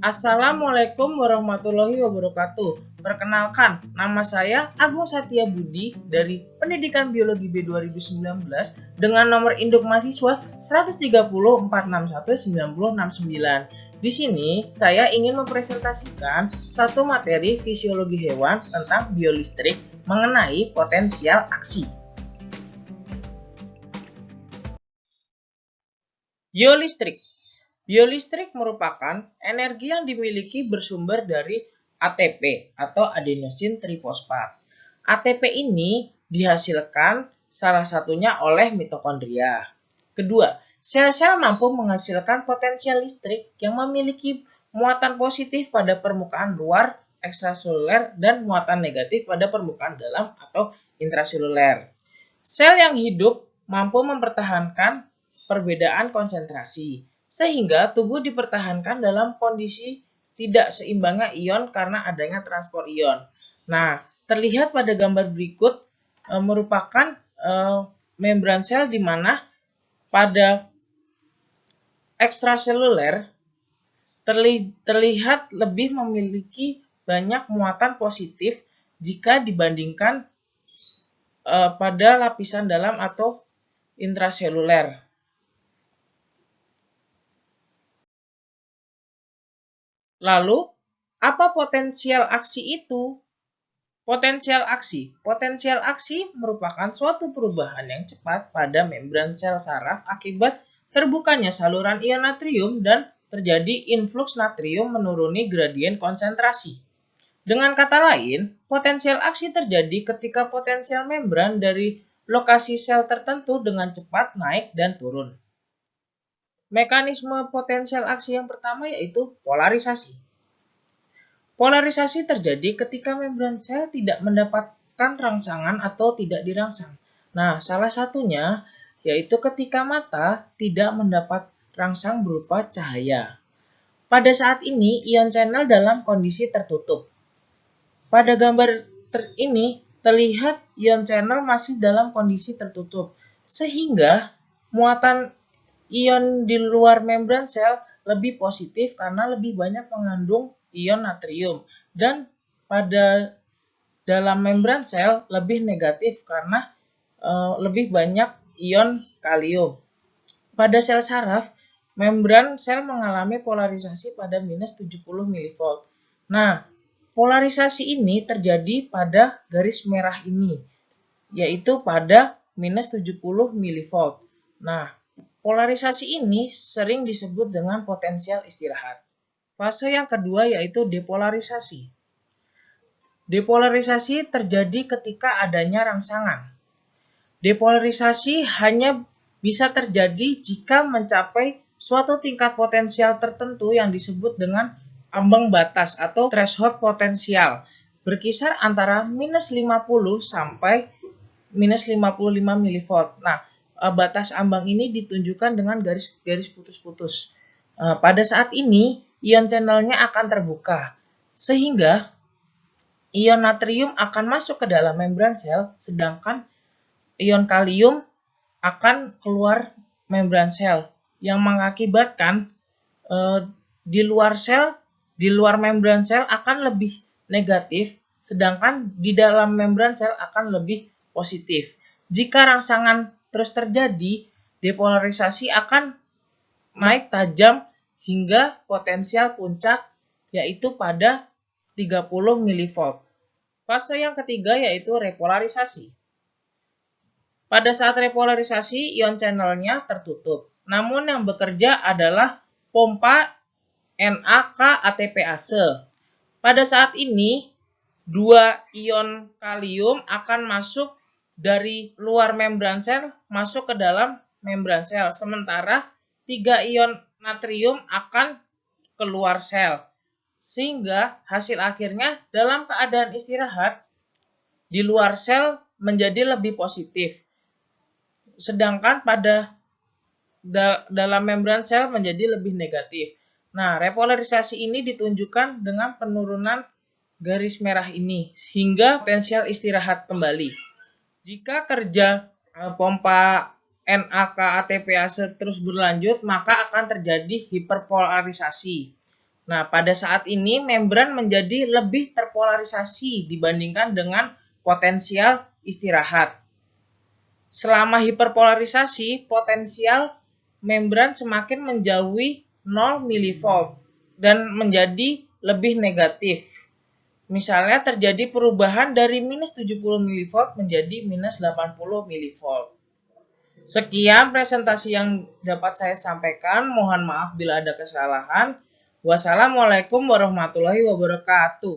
Assalamualaikum warahmatullahi wabarakatuh. Perkenalkan, nama saya Agung Satya Budi dari Pendidikan Biologi B 2019 dengan nomor induk mahasiswa 130461969. Di sini saya ingin mempresentasikan satu materi fisiologi hewan tentang biolistrik mengenai potensial aksi. Biolistrik. Biolistrik merupakan energi yang dimiliki bersumber dari ATP atau adenosine trifosfat. ATP ini dihasilkan salah satunya oleh mitokondria. Kedua, sel-sel mampu menghasilkan potensial listrik yang memiliki muatan positif pada permukaan luar ekstraseluler dan muatan negatif pada permukaan dalam atau intraseluler. Sel yang hidup mampu mempertahankan perbedaan konsentrasi, sehingga tubuh dipertahankan dalam kondisi tidak seimbangnya ion karena adanya transport ion. Nah, terlihat pada gambar berikut merupakan membran sel di mana pada ekstraseluler terlihat lebih memiliki banyak muatan positif jika dibandingkan pada lapisan dalam atau intraseluler. Lalu, apa potensial aksi itu? Potensial aksi merupakan suatu perubahan yang cepat pada membran sel saraf akibat terbukanya saluran ion natrium dan terjadi influx natrium menuruni gradien konsentrasi. Dengan kata lain, potensial aksi terjadi ketika potensial membran dari lokasi sel tertentu dengan cepat naik dan turun. Mekanisme potensial aksi yang pertama yaitu polarisasi. Polarisasi terjadi ketika membran sel tidak mendapatkan rangsangan atau tidak dirangsang. Nah, salah satunya yaitu ketika mata tidak mendapat rangsang berupa cahaya. Pada saat ini, ion channel dalam kondisi tertutup. Pada gambar ini terlihat ion channel masih dalam kondisi tertutup, sehingga muatan ion di luar membran sel lebih positif karena lebih banyak mengandung ion natrium, dan pada dalam membran sel lebih negatif karena lebih banyak ion kalium. Pada sel saraf, membran sel mengalami polarisasi pada minus 70 mV. Nah, polarisasi ini terjadi pada garis merah ini, yaitu pada minus 70 mV. Nah, polarisasi ini sering disebut dengan potensial istirahat. Fase yang kedua yaitu depolarisasi. Depolarisasi terjadi ketika adanya rangsangan. Depolarisasi hanya bisa terjadi jika mencapai suatu tingkat potensial tertentu yang disebut dengan ambang batas atau threshold potensial, berkisar antara minus 50 sampai minus 55 mV. Nah, batas ambang ini ditunjukkan dengan garis putus-putus. Pada saat ini, ion channelnya akan terbuka, sehingga ion natrium akan masuk ke dalam membran sel, sedangkan ion kalium akan keluar membran sel, yang mengakibatkan di luar membran sel akan lebih negatif, sedangkan di dalam membran sel akan lebih positif. Jika rangsangan terus terjadi, depolarisasi akan naik tajam hingga potensial puncak yaitu pada 30 mV. Fase yang ketiga yaitu repolarisasi. Pada saat repolarisasi, ion channelnya tertutup. Namun yang bekerja adalah pompa NAK-ATPase. Pada saat ini, dua ion kalium akan masuk dari luar membran sel masuk ke dalam membran sel, sementara 3 ion natrium akan keluar sel, sehingga hasil akhirnya dalam keadaan istirahat di luar sel menjadi lebih positif, sedangkan pada dalam membran sel menjadi lebih negatif. Nah, repolarisasi ini ditunjukkan dengan penurunan garis merah ini hingga potensial istirahat kembali. Jika kerja pompa NAK-ATPase terus berlanjut, maka akan terjadi hiperpolarisasi. Nah, pada saat ini membran menjadi lebih terpolarisasi dibandingkan dengan potensial istirahat. Selama hiperpolarisasi, potensial membran semakin menjauhi 0 mV dan menjadi lebih negatif. Misalnya terjadi perubahan dari minus 70 mV menjadi minus 80 mV. Sekian presentasi yang dapat saya sampaikan. Mohon maaf bila ada kesalahan. Wassalamualaikum warahmatullahi wabarakatuh.